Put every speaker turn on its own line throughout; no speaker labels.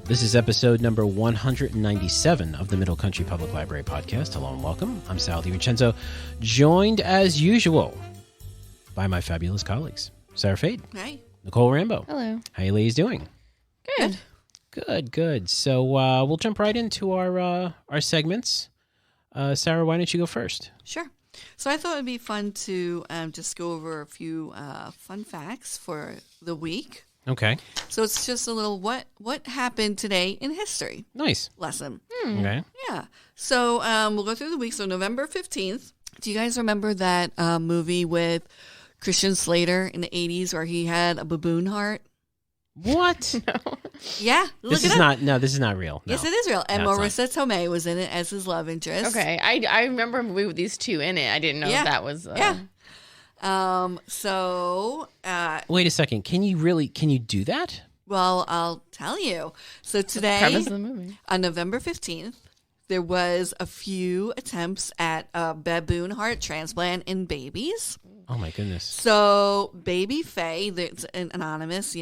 This is episode number 197 of the Middle Country Public Library podcast. Hello and welcome. I'm Sal DiVincenzo, joined as usual by my fabulous colleagues. Sara Fade.
Hi.
Nicole Rambo.
Hello.
How you ladies doing?
Good.
Good. So we'll jump right into our segments. Sara, why don't you go first?
Sure. So I thought it'd be fun to just go over a few fun facts for the week.
Okay.
So it's just a little what happened today in history
Nice.
lesson.
Okay.
Yeah. So we'll go through the week. So November 15th. Do you guys remember that movie with Christian Slater in the 80s where he had a baboon heart?
What?
Yeah.
This is not real. No.
Yes, it is real. And
No, it's
Marissa Tomei was in it as his love interest.
Okay, I remember a movie with these two in it. I didn't know that was.
Yeah. So.
Wait a second. Can you do that?
Well, I'll tell you. So today,
premise of the movie.
on November 15th, there was a few attempts at a baboon heart transplant in babies.
Oh my goodness.
So baby Faye, that's anonymous,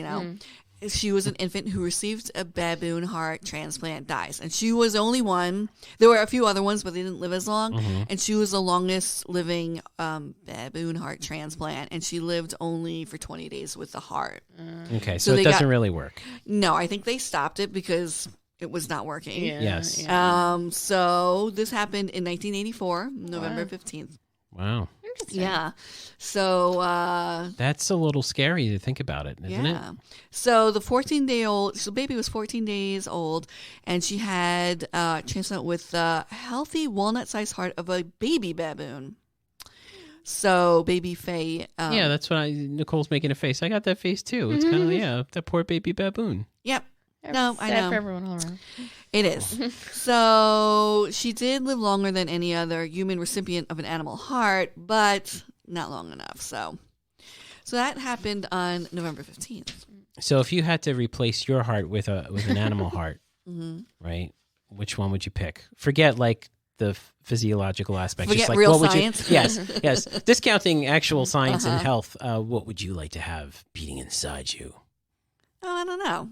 she was an infant who received a baboon heart transplant, dies. And she was the only one. There were a few other ones, but they didn't live as long. And she was the longest living baboon heart transplant. And she lived only for 20 days with the heart.
Okay, so it doesn't really work.
No, I think they stopped it because it was not working.
Yeah,
Yes.
Yeah.
So this happened in 1984, November 15th.
Wow.
Interesting.
Yeah. So
That's a little scary to think about it, isn't it?
So the 14-day-old, so baby was 14 days old, and she had transplant with the healthy walnut-sized heart of a baby baboon. So baby Faye.
Yeah, that's what Nicole's making a face. I got that face too. It's kind of, that poor baby baboon.
Yep. No, I
Sad
know.
for everyone all around.
It is. So she did live longer than any other human recipient of an animal heart, but not long enough. So that happened on November 15th.
So if you had to replace your heart with an animal heart, right? Which one would you pick? Forget like the physiological aspects.
Forget
Just like,
real
what would
science?
Yes. Discounting actual science and health. What would you like to have beating inside you?
Oh, I don't know.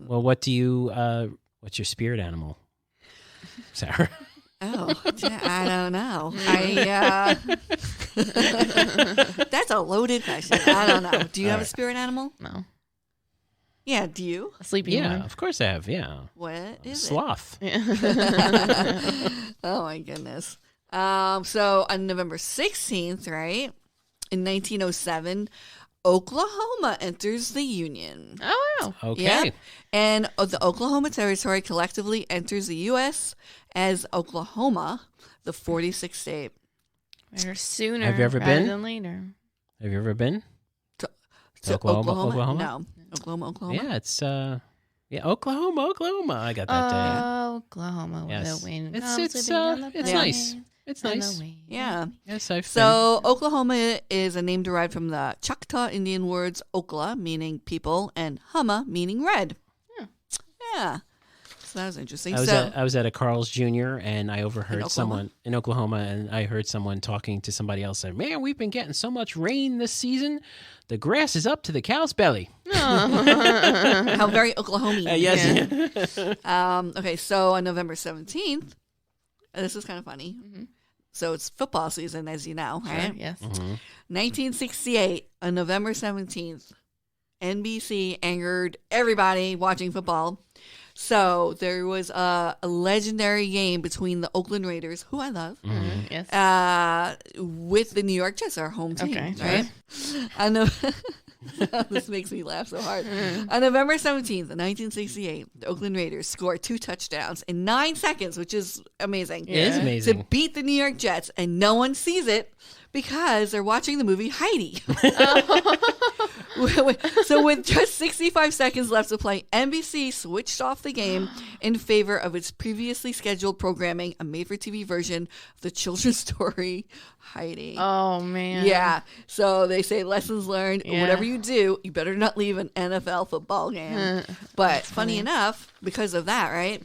Well, what's your spirit animal, Sara?
Oh, I don't know. That's a loaded question. I don't know. Do you have a spirit animal?
No.
Yeah, do you?
A sleepy
Yeah,
woman.
of course I have. Yeah,
What is
sloth.
it? Oh, my goodness. So on November 16th, right, in 1907, Oklahoma enters the Union.
Oh, wow.
Okay.
Yeah. And the Oklahoma Territory collectively enters the U.S. as Oklahoma, the 46th state.
Better sooner
Have you ever
rather
been?
than later.
Have you ever been?
To
Oklahoma?
No. Oklahoma?
Yeah, it's Oklahoma. I got that day.
Oklahoma
Yes.
with a wind.
It's nice. It's nice.
Yeah.
Yes, I've
So Oklahoma is a name derived from the Choctaw Indian words Okla, meaning people, and Humma, meaning red. Yeah. So that was interesting.
I was at a Carl's Jr. and I overheard
In
someone in Oklahoma, and I heard someone talking to somebody else. Said, "Man, we've been getting so much rain this season. The grass is up to the cow's belly."
How very Oklahomian.
Yes.
Okay, so on November 17th, this is kind of funny. So it's football season, as you know, right?
Sure, yes.
1968, on November 17th, NBC angered everybody watching football. So there was a legendary game between the Oakland Raiders, who I love,
Yes.
with the New York Jets, our home team,
Okay,
right? I know. This makes me laugh so hard. On November 17th, 1968, the Oakland Raiders scored 2 touchdowns in 9 seconds, which is amazing.
It is
To
amazing.
beat the New York Jets, and no one sees it because they're watching the movie Heidi. So with just 65 seconds left to play, NBC switched off the game in favor of its previously scheduled programming, a made-for-TV version of the children's story Heidi.
Oh, man.
Yeah. So they say lessons learned.
Yeah.
Whatever you do, you better not leave an NFL football game. But funny enough, because of that, right?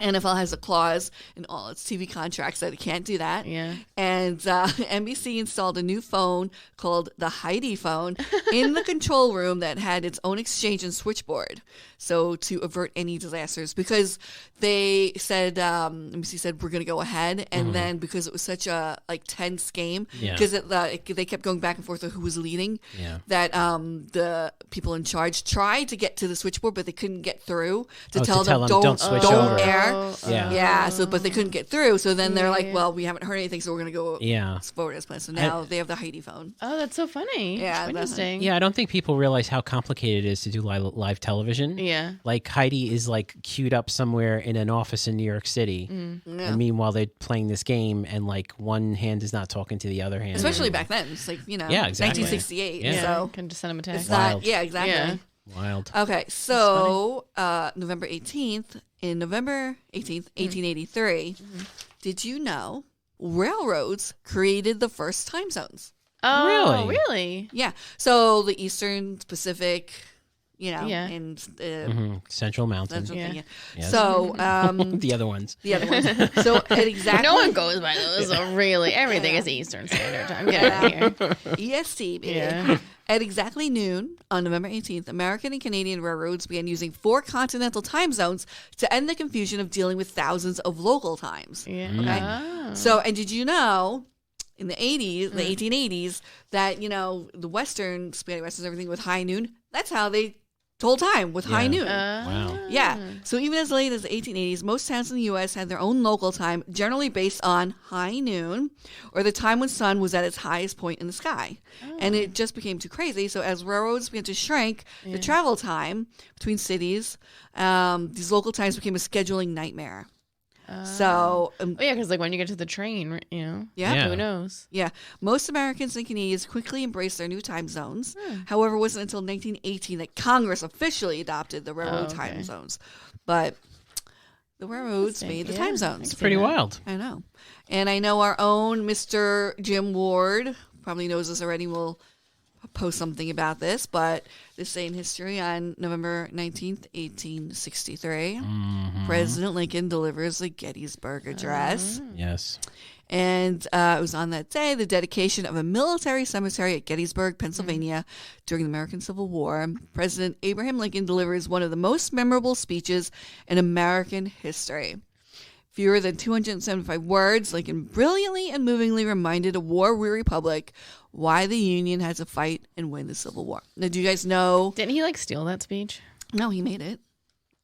NFL has a clause in all its TV contracts that it can't do that.
Yeah.
And NBC installed a new phone called the Heidi phone in the control room that had its own exchange and switchboard. So to avert any disasters, because they said, NBC said, we're going to go ahead. And then because it was such a tense game, because they kept going back and forth with who was leading, that the people in charge tried to get to the switchboard, but they couldn't get through to tell them don't switch over. Air. So but they couldn't get through. So then they're like, well, we haven't heard anything, so we're going to go forward as planned. So now they have the Heidi phone.
Oh, that's so funny.
Yeah,
interesting.
Yeah, I don't think people realize how complicated it is to do live television.
Yeah.
Like Heidi is queued up somewhere in an office in New York City. And meanwhile they're playing this game and one hand is not talking to the other hand.
Especially back then. It's exactly. 1968.
Yeah.
So
can just send them a text.
It's not, exactly.
Yeah.
Wild.
Okay, so November 18th, 1883, did you know railroads created the first time zones?
Oh, really?
Yeah. So the Eastern, Pacific, and
Central Mountain.
Yes.
Yes.
So
the other ones.
So at exactly
no one goes by those. So really, everything is Eastern Standard Time. Get out of here.
EST, baby.
Yeah.
At exactly noon on November 18th, American and Canadian railroads began using 4 continental time zones to end the confusion of dealing with thousands of local times.
Yeah.
Okay.
Oh.
So, and did you know in the 80s, the 1880s, that, the Western, spaghetti westerns, everything with high noon, that's how they told time, with high noon.
Wow.
Yeah. So even as late as the 1880s, most towns in the U.S. had their own local time, generally based on high noon, or the time when sun was at its highest point in the sky. And it just became too crazy. So as railroads began to shrink, the travel time between cities, these local times became a scheduling nightmare. So,
because when you get to the train, who knows?
Yeah, most Americans and Canadians quickly embraced their new time zones. However, it wasn't until 1918 that Congress officially adopted the railroad time zones. But the railroads made the time zones.
It's pretty wild.
I know. And I know our own Mr. Jim Ward probably knows this already. We'll post something about this, but this day in history on November 19th, 1863, President Lincoln delivers the Gettysburg Address.
Yes.
And it was on that day the dedication of a military cemetery at Gettysburg, Pennsylvania, during the American Civil War. President Abraham Lincoln delivers one of the most memorable speeches in American history. Fewer than 275 words, Lincoln brilliantly and movingly reminded a war-weary public why the Union had to fight and win the Civil War. Now, do you guys know?
Didn't he steal that speech?
No, he made it.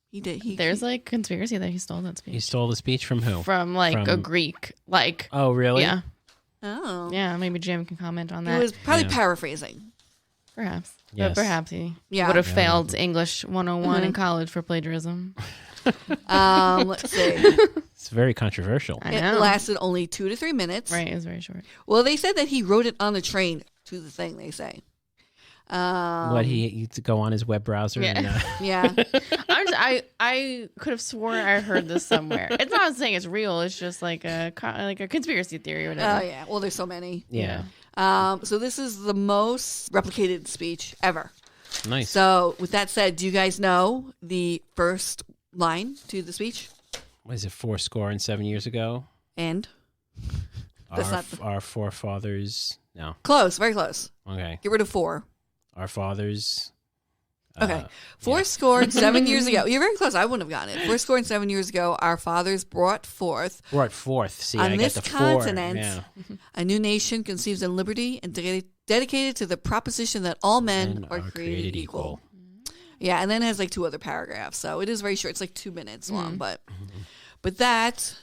He did.
There's conspiracy that he stole that speech.
He stole the speech from who?
From a Greek.
Oh, really?
Yeah.
Oh.
Yeah, maybe Jim can comment on that.
He was probably paraphrasing.
Perhaps.
Yes.
But perhaps he
Yeah.
would have failed English 101 in college for plagiarism.
Let's see.
It's very controversial.
I
It
know.
lasted only 2 to 3 minutes.
Right, it was very short.
Well, they said that he wrote it on the train to the thing, they say.
He used to go on his web browser
Yeah.
and
Yeah.
I could have sworn I heard this somewhere. It's not saying it's real. It's just like a conspiracy theory or whatever.
Oh, yeah. Well, there's so many.
yeah.
So this is the most replicated speech ever.
Nice.
So with that said, do you guys know the first line to the speech?
What is it, 7 years ago?
And? That's not
Our forefathers. No.
Close. Very close.
Okay.
Get rid of 4.
Our fathers.
Okay. 7 years ago. You're very close. I wouldn't have gotten it. 7 years ago, our fathers brought forth
Brought forth. See,
on
I
this
got the
continent
4. Yeah.
a new nation conceived in liberty and dedicated to the proposition that all men are created equal. Yeah, and then it has 2 other paragraphs. So it is very short. It's 2 minutes long, but that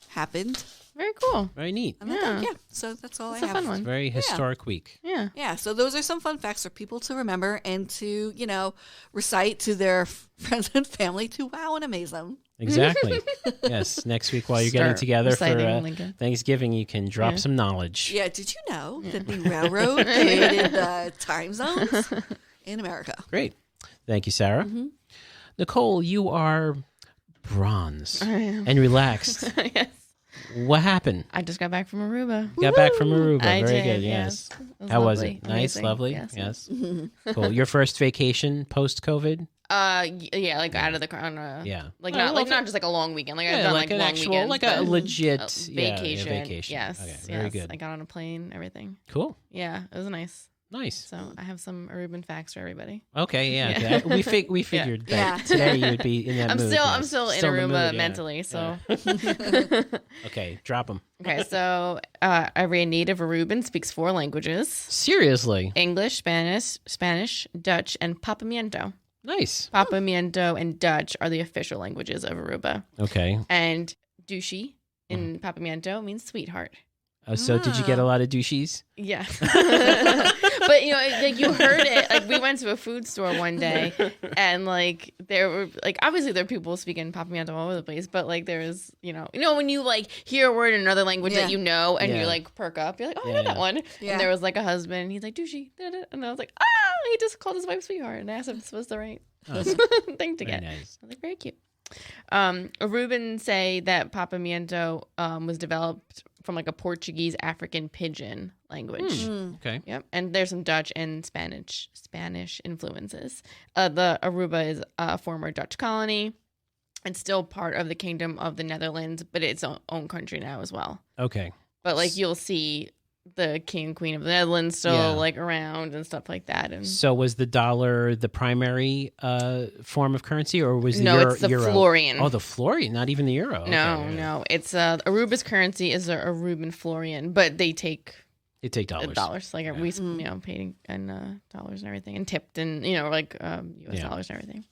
happened.
Very cool.
Very neat.
And yeah. So that's all
It's
I
a
have.
fun one.
Very historic week.
Yeah.
Yeah, so those are some fun facts for people to remember and to, recite to their friends and family to wow and amaze them.
Exactly. Yes. Next week, while you're getting
Start
together for
reciting Lincoln.
Thanksgiving, you can drop some knowledge.
Yeah, did you know that the railroad created time zones in America?
Great. Thank you, Sarah. Nicole, you are bronze and relaxed.
Yes.
What happened?
I just got back from Aruba.
Got back from Aruba.
I
Very
did,
good. Yes.
It
How was
lovely.
it? Nice,
Amazing.
lovely.
Yes.
Yes. Cool. Your first vacation post-COVID?
Yeah, like out of the car on a like not just like a long weekend. Like I've done
like
like
an
long
actual,
weekends,
like a legit
vacation.
vacation.
Yes,
Okay, very good.
I got on a plane, everything.
Cool.
Yeah, it was nice.
Nice.
So I have some Aruban facts for everybody.
Okay, yeah. We figured that today you would be in that mood.
I'm still in Aruba mentally, so.
Okay, drop them.
Okay, so every native Aruban speaks 4 languages.
Seriously?
English, Spanish, Dutch, and Papiamento.
Nice.
Papiamento and Dutch are the official languages of Aruba.
Okay.
And douche in Papiamento means sweetheart.
So did you get a lot of douches?
Yeah. But, like you heard it. Like we went to a food store one day and like there were like, obviously there are people speaking Papiamento all over the place, but like there was, when you like hear a word in another language that and you like perk up, you're like, oh, I know that one. Yeah. And there was like a husband, he's like, douche. And I was like, he just called his wife sweetheart and asked if this was the right thing to get. Nice. I was like, very cute. Aruban say that Papiamento was developed from like a Portuguese African pidgin language.
Okay.
Yep. And there's some Dutch and Spanish influences. The Aruba is a former Dutch colony. It's still part of the Kingdom of the Netherlands, but it's own country now as well.
Okay.
But like you'll see the king and queen of the Netherlands still like around and stuff like that. And
so was the dollar the primary form of currency, or was the
it's the
euro?
Florian.
Oh, the Florian, not even the euro.
No. It's Aruba's currency is a Aruban Florian, but they take
dollars.
Dollars, like we paid in dollars and everything, and tipped and U.S. dollars and everything.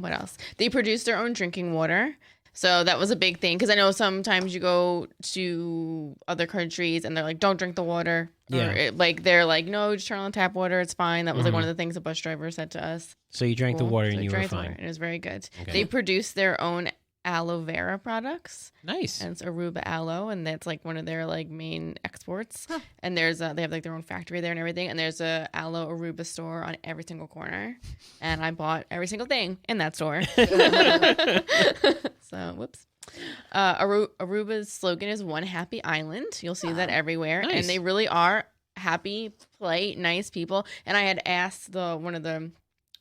What else? They produce their own drinking water. So that was a big thing because I know sometimes you go to other countries and they're like, don't drink the water.
Yeah.
Or they're like, no, just turn on tap water. It's fine. That was like one of the things the bus driver said to us.
So you drank the water and you were fine.
And it was very good.
Okay.
They produce their own aloe vera products.
Nice.
And it's Aruba aloe, and that's like one of their like main exports. Huh. And there's they have like their own factory there and everything. And there's a aloe Aruba store on every single corner. And I bought every single thing in that store. So, whoops. Aruba's slogan is "One Happy Island." You'll see that everywhere,
nice.
And they really are happy, polite, nice people. And I had asked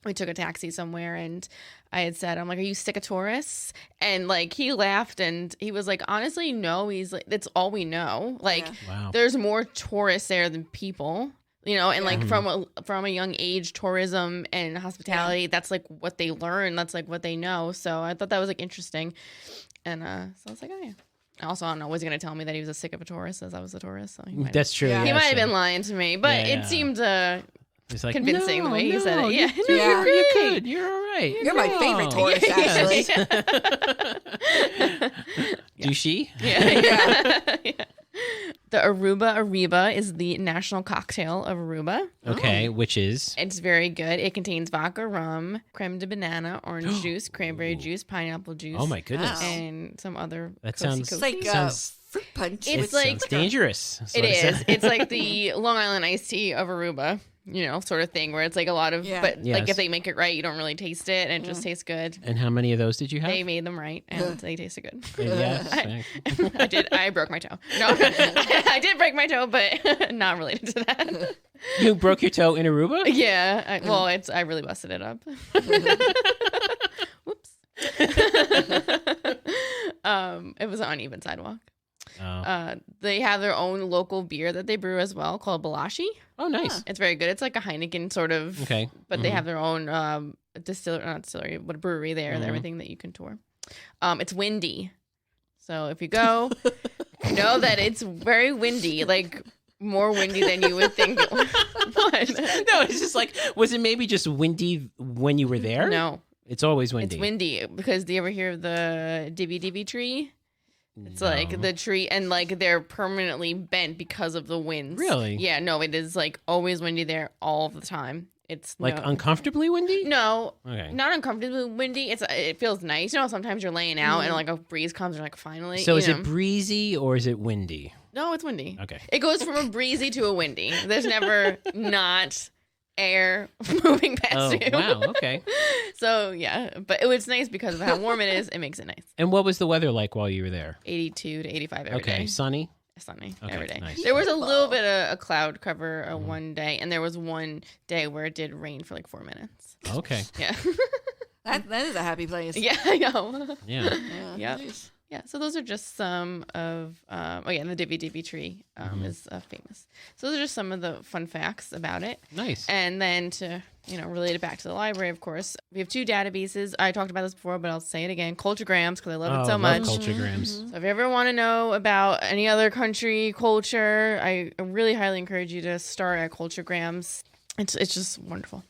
we took a taxi somewhere, and I had said, I'm like, are you sick of tourists? And like he laughed and he was like, honestly, no. He's like, that's all we know. Like, there's more tourists there than people. And like from a young age, tourism and hospitality, that's like what they learn. That's like what they know. So I thought that was like interesting. And so I was like, oh yeah. Also, I don't know, was he going to tell me that he was sick of a tourist as I was a tourist? So
that's true.
He might have been lying to me, but it seemed
it's like,
convincing the way he said it. Yeah,
you're good. You're all right.
You're my favorite tourist, actually.
Douchey?
Yeah. The Aruba Ariba is the national cocktail of Aruba.
Okay, which is?
It's very good. It contains vodka, rum, creme de banana, orange juice, cranberry juice, pineapple juice.
Oh my goodness!
And some other.
That sounds
like fruit punch.
It's like
sounds dangerous.
It is. It's like the Long Island iced tea of Aruba. Sort of thing where it's like a lot of, but like if they make it right, you don't really taste it, and it just tastes good.
And how many of those did you have?
They made them right, and they tasted good.
Yes,
I did. I broke my toe. No, I did break my toe, but not related to that.
You broke your toe in Aruba?
Yeah. I really busted it up. Whoops. It was an uneven sidewalk.
Oh.
They have their own local beer that they brew as well called Balashi.
Oh, nice.
It's very good. It's like a Heineken sort of.
Okay.
But they have their own distillery, but brewery there and everything that you can tour. It's windy. So if you go, know that it's very windy, like more windy than you would think it was. What?
No, it's just like, was it maybe just windy when you were there?
No.
It's always windy.
It's windy because do you ever hear of the Dibby tree? It's like the tree, and like they're permanently bent because of the winds.
Really?
Yeah, no, it is like always windy there all the time. It's
like uncomfortably windy?
No,
okay,
not uncomfortably windy. It feels nice. Sometimes you're laying out and like a breeze comes and like finally.
So is it breezy or is it windy?
No, it's windy.
Okay.
It goes from a breezy to a windy. There's never not air moving past you.
Wow, okay.
So, yeah, but it's nice because of how warm it is. It makes it nice.
And what was the weather like while you were there?
82 to 85 every day.
Okay, sunny?
sunny
Okay,
every day.
nice.
There was a little bit of a cloud cover one day, and there was one day where it did rain for like 4 minutes.
Okay.
Yeah.
That is a happy place.
Yeah, I know.
Yeah.
Yeah.
Nice.
Yeah, so those are just some of, the Divi Divi tree is famous. So those are just some of the fun facts about it.
Nice.
And then to, relate it back to the library, of course, we have 2 databases. I talked about this before, but I'll say it again. Culturegrams, because I love it so much.
Culturegrams.
So if you ever want to know about any other country culture, I really highly encourage you to start at Culturegrams. It's just wonderful.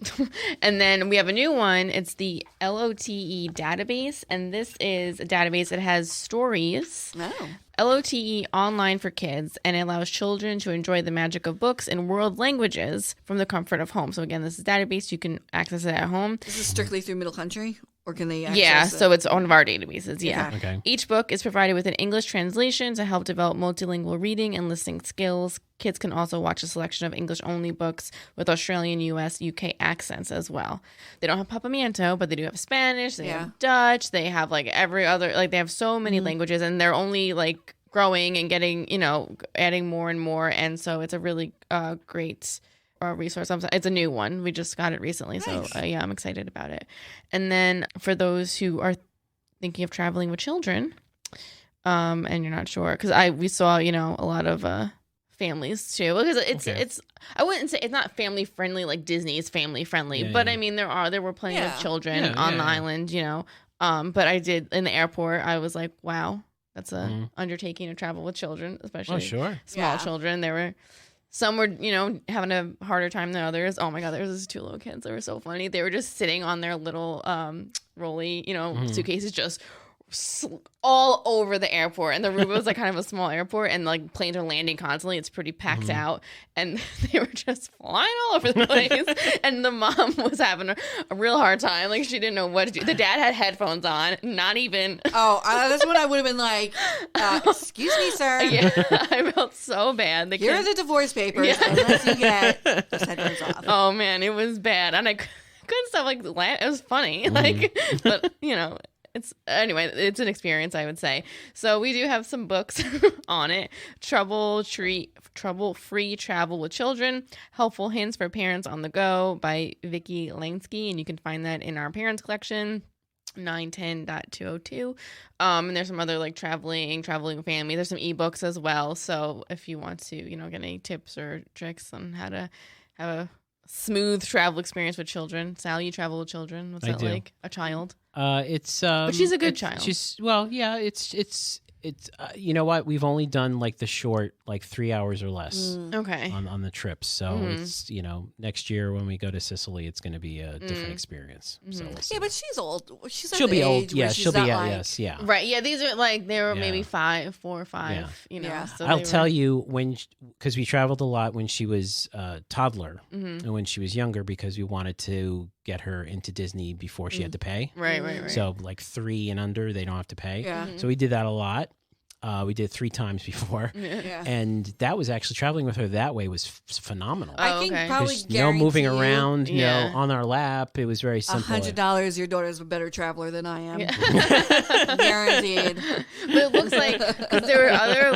And then we have a new one. It's the Lote Database, and this is a database that has stories.
Oh.
Lote online for kids, and it allows children to enjoy the magic of books in world languages from the comfort of home. So again, this is a database. You can access it at home.
This is strictly through Middle Country, or can they access
Yeah,
it?
so it's one of our databases. Yeah.
Okay.
Each book is provided with an English translation to help develop multilingual reading and listening skills. Kids can also watch a selection of English-only books with Australian, US, UK accents as well. They don't have Papiamento, but they do have Spanish. They have Dutch. They have like every other, like they have so many languages, and they're only like growing and getting, adding more and more. And so it's a really great resource. It's a new one. We just got it recently. Nice. So I'm excited about it. And then for those who are thinking of traveling with children, and you're not sure, because we saw, a lot of families too, because it's I wouldn't say it's not family friendly like Disney is family friendly, but I mean there were plenty of children on the island, but I did in the airport, I was like, wow, that's a undertaking to travel with children, especially small children. Some were, having a harder time than others. Oh my God, there was these 2 little kids. They were so funny. They were just sitting on their little rolly, suitcases, just all over the airport. And the Aruba was like kind of a small airport, and like planes are landing constantly. It's pretty packed out, and they were just flying all over the place. And the mom was having a real hard time. Like she didn't know what to do. The dad had headphones on, not even.
Oh, that's when I would have been like, excuse me, sir.
Yeah, I felt so bad.
Here are the divorce papers, unless you get those headphones off.
Oh man, it was bad. And I couldn't stop like laughing. It was funny. But it's an experience, I would say. So we do have some books on it. Trouble-Free Travel with Children, Helpful Hints for Parents on the Go by Vicki Lansky, and you can find that in our parents collection, 910.202. And there's some other like traveling with family. There's some ebooks as well. So if you want to, get any tips or tricks on how to have a smooth travel experience with children. Sal, you travel with children. What's that like? A child?
But
she's a good child.
It's you know what? We've only done like the short, like 3 hours or less.
Okay.
On the trips. So it's, next year when we go to Sicily, it's going to be a different experience. So we'll see.
Yeah, but she's old.
She'll be old. Yeah, she'll be yes, yeah.
Right. Yeah, these are like they were maybe 4 or 5. So
I'll tell you because we traveled a lot when she was a toddler and when she was younger, because we wanted to get her into Disney before she had to pay.
Right.
So like 3 and under, they don't have to pay.
Yeah.
So we did that a lot. We did 3 times before, and that was actually traveling with her that way was phenomenal.
I think probably
no moving around, no on our lap. It was very simple.
$100, your daughter's a better traveler than I am. Guaranteed.
But it looks like because there were other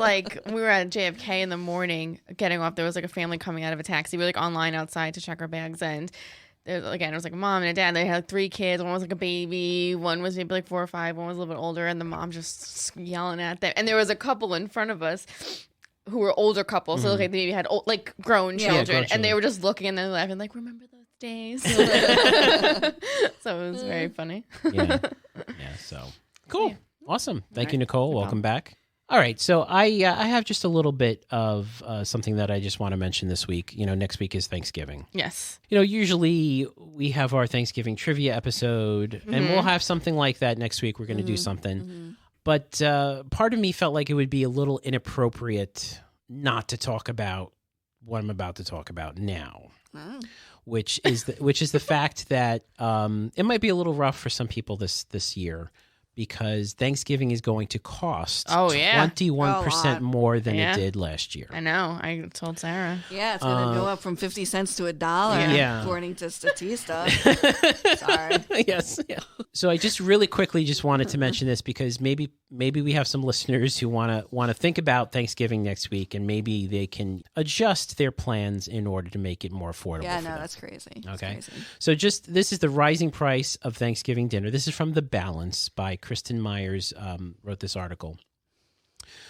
we were at JFK in the morning getting off. There was like a family coming out of a taxi. We were like online outside to check our bags, and it was like a mom and a dad. They had like 3 kids. One was like a baby. One was maybe like 4 or 5. One was a little bit older, and the mom just yelling at them. And there was a couple in front of us who were older couples. So they maybe had grown children, and they were just looking and then laughing like, "Remember those days?" So it was very funny.
Yeah. So cool, awesome. Thank you, Nicole. Welcome back. All right, so I have just a little bit of something that I just want to mention this week. Next week is Thanksgiving.
Yes.
Usually we have our Thanksgiving trivia episode, and we'll have something like that next week. We're going to do something. But part of me felt like it would be a little inappropriate not to talk about what I'm about to talk about now, which is the fact that it might be a little rough for some people this year, because Thanksgiving is going to cost 21% more than it did last year.
I know. I told Sarah.
Yeah, it's going to go up from 50 cents to $1, according to Statista. Sorry.
Yes. Yeah. So I just really quickly just wanted to mention this because maybe we have some listeners who want to think about Thanksgiving next week, and maybe they can adjust their plans in order to make it more affordable.
Yeah,
for them.
That's crazy.
Okay. So this is the rising price of Thanksgiving dinner. This is from The Balance by Kristen Myers, wrote this article.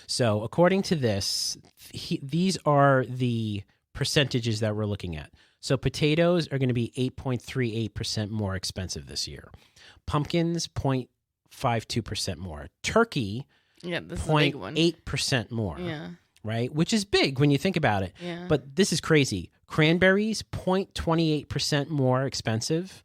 So according to this, these are the percentages that we're looking at. So potatoes are going to be 8.38% more expensive this year. Pumpkins, 0.52% more. Turkey,
this is a big one.
0.8% more.
Yeah.
Right? Which is big when you think about it.
Yeah.
But this is crazy. Cranberries, 0.28% more expensive.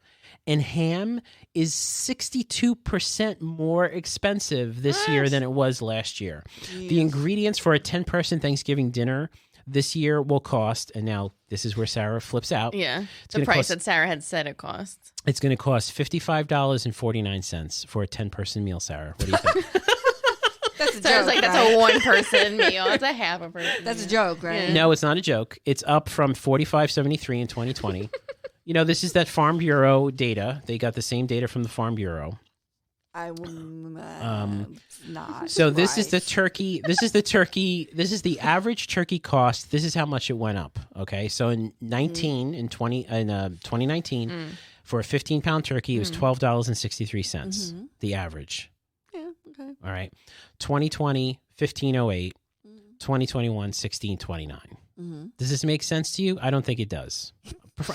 And ham is 62% more expensive this year than it was last year. Jeez. The ingredients for a 10-person Thanksgiving dinner this year will cost, and now this is where Sarah flips out.
Yeah, the price that Sarah had said it costs.
It's going to cost $55.49 for a 10-person meal, Sarah. What do you think?
That's a
Sarah's
joke,
like, that's a one-person meal. It's a half a person.
That's a joke, right?
Yeah. No, it's not a joke. It's up from $45.73 in 2020. This is that Farm Bureau data. They got the same data from the Farm Bureau.
Not.
So this is the turkey. This is the turkey. This is the average turkey cost. This is how much it went up. Okay, so in 2019, for a 15-pound turkey, it was $12.63. The average.
Yeah. Okay.
All right. 2020, $15.08. 2021, $16.29. Does this make sense to you? I don't think it does.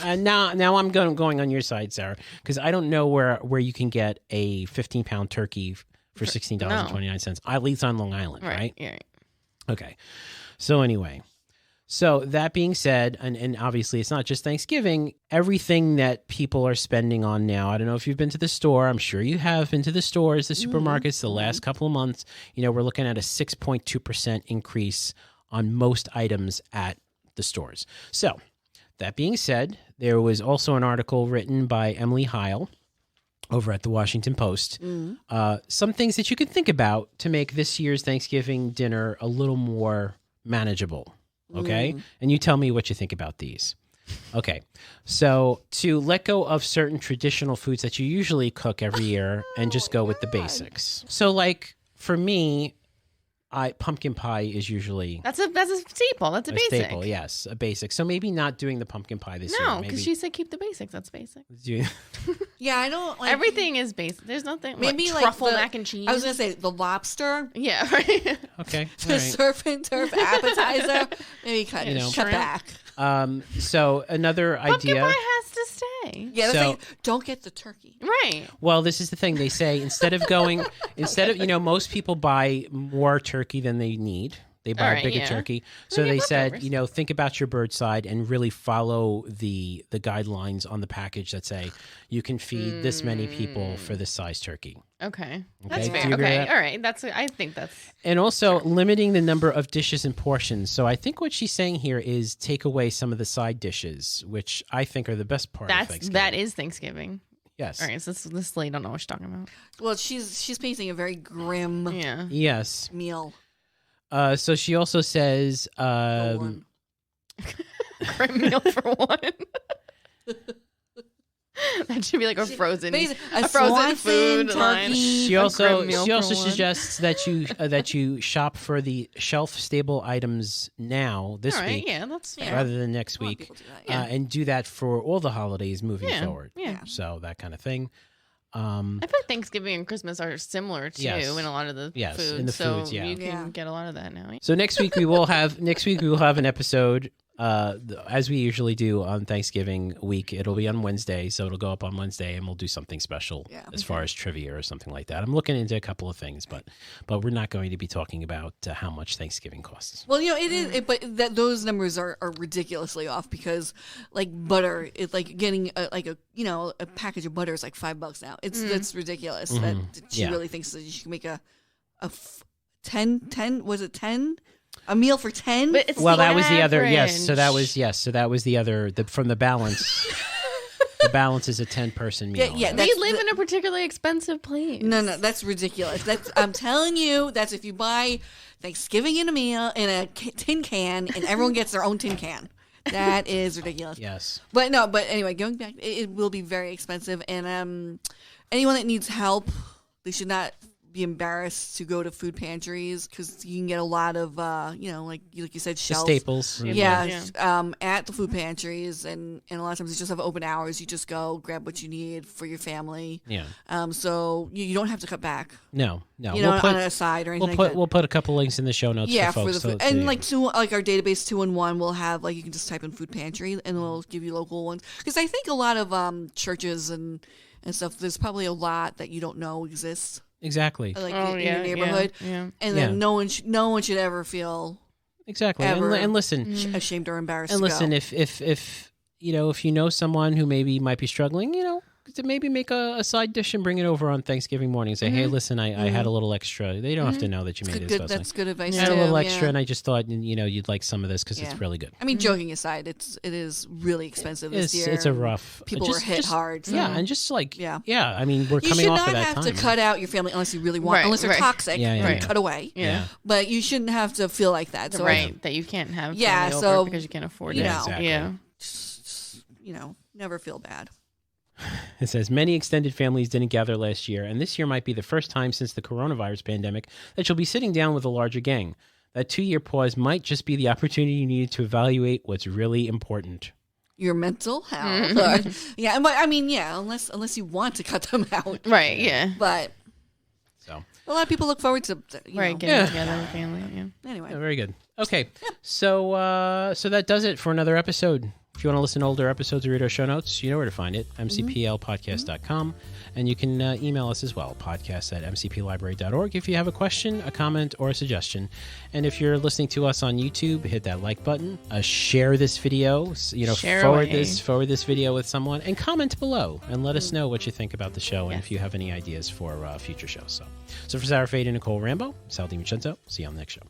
Now I'm going on your side, Sarah, because I don't know where you can get a 15-pound turkey for $16.29, at least on Long Island, right?
Yeah.
Okay. So anyway, that being said, and obviously it's not just Thanksgiving, everything that people are spending on now, I don't know if you've been to the store, I'm sure you have been to the stores, the supermarkets, the last couple of months, we're looking at a 6.2% increase on most items at the stores. So that being said, there was also an article written by Emily Heil over at the Washington Post. Some things that you could think about to make this year's Thanksgiving dinner a little more manageable. Okay? And you tell me what you think about these. Okay. So to let go of certain traditional foods that you usually cook every year and just go with the basics. So like for me, pumpkin pie is usually
that's a staple. That's a basic.
Staple, yes, a basic. So maybe not doing the pumpkin pie this year.
No, because she said keep the basics. That's basic.
Yeah, I don't like
everything is basic. There's nothing
maybe
like
like
truffle mac and cheese.
I was gonna say the lobster.
Yeah, right.
Okay,
the surf and turf appetizer. Maybe cut back.
So another
pumpkin
idea.
Pie has to stay.
Yeah, so, don't get the turkey.
Right.
Well, this is the thing. They say instead of most people buy more turkey than they need. They buy a bigger turkey. So they said, think about your bird side and really follow the guidelines on the package that say you can feed this many people for this size turkey.
Okay. That's fair.
Do you agree with that?
All right. I think that's...
And also limiting the number of dishes and portions. So I think what she's saying here is take away some of the side dishes, which I think are the best part of Thanksgiving.
That is Thanksgiving.
Yes.
All right. So this lady don't know what she's talking about.
Well, she's painting a very grim meal.
So she also says...
Grim meal for one. That should be like a frozen food line.
She also suggests that you shop for the shelf stable items now this week,
that's fair.
rather than next week, and do that for all the holidays moving forward.
Yeah.
So that kind of thing.
I feel like Thanksgiving and Christmas are similar too in a lot of the foods.
In the foods,
you can get a lot of that now.
So next week we will have an episode. As we usually do on Thanksgiving week, it'll be on Wednesday, so it'll go up on Wednesday, and we'll do something special as far as trivia or something like that. I'm looking into a couple of things, but we're not going to be talking about how much Thanksgiving costs.
Well, it is, but those numbers are ridiculously off because like butter, it's like getting a package of butter is like $5 now. It's ridiculous that she really thinks that she can make a 10 was it 10? A meal for 10?
But it's
that was the other. Yes, so that was the other from the balance. The balance is a 10-person meal.
Yeah,
We live in a particularly expensive place.
No, that's ridiculous. I'm telling you, that's if you buy Thanksgiving in a tin can, and everyone gets their own tin can. That is ridiculous.
Yes.
But anyway, going back, it will be very expensive, and anyone that needs help, they should not be embarrassed to go to food pantries because you can get a lot of, like you said,
The
shelves.
staples.
At the food pantries, and a lot of times they just have open hours. You just go grab what you need for your family.
Yeah.
So you don't have to cut back.
No.
On a side or anything like that.
We'll put a couple links in the show notes for folks.
For the food. And like our database 2-in-1 will have, like, you can just type in food pantry and it'll give you local ones. Because I think a lot of churches and stuff, there's probably a lot that you don't know exists.
Exactly.
Like in your neighborhood.
Yeah.
And then no one should ever feel
exactly.
ever
And listen,
ashamed or embarrassed.
and listen,
to go.
if you know someone who might be struggling, to maybe make a side dish and bring it over on Thanksgiving morning and say, hey, listen, I had a little extra. They don't have to know that you made it.
That's good advice.
I had a little extra, and I just thought you'd like some of this because it's really good.
I mean, joking aside, it is really expensive this year.
It's a rough.
People were hit hard. So.
Yeah, and just I mean, we're
you
coming off of that time.
You should not have to cut out your family unless you really want, unless they're toxic. Cut away.
Yeah.
But you shouldn't have to feel like that. So
that you can't have family over because you can't afford it.
Exactly.
Yeah.
Just, never feel bad.
It says many extended families didn't gather last year, and this year might be the first time since the coronavirus pandemic that you'll be sitting down with a larger gang. That 2-year pause might just be the opportunity you needed to evaluate what's really important.
Your mental health. But I mean, unless you want to cut them out.
Right, yeah.
But
so
a lot of people look forward to
getting together with family. Yeah.
Anyway.
Yeah, very good. Okay. So that does it for another episode. If you want to listen to older episodes or read our show notes, you know where to find it, mcplpodcast.com. And you can email us as well, podcast@mcplibrary.org, if you have a question, a comment, or a suggestion. And if you're listening to us on YouTube, hit that like button, share this video, forward this video with someone, and comment below and let us know what you think about the show and if you have any ideas for future shows. So for Sara Fade and Nicole Rambo, Sal DiMincenzo, see you on the next show.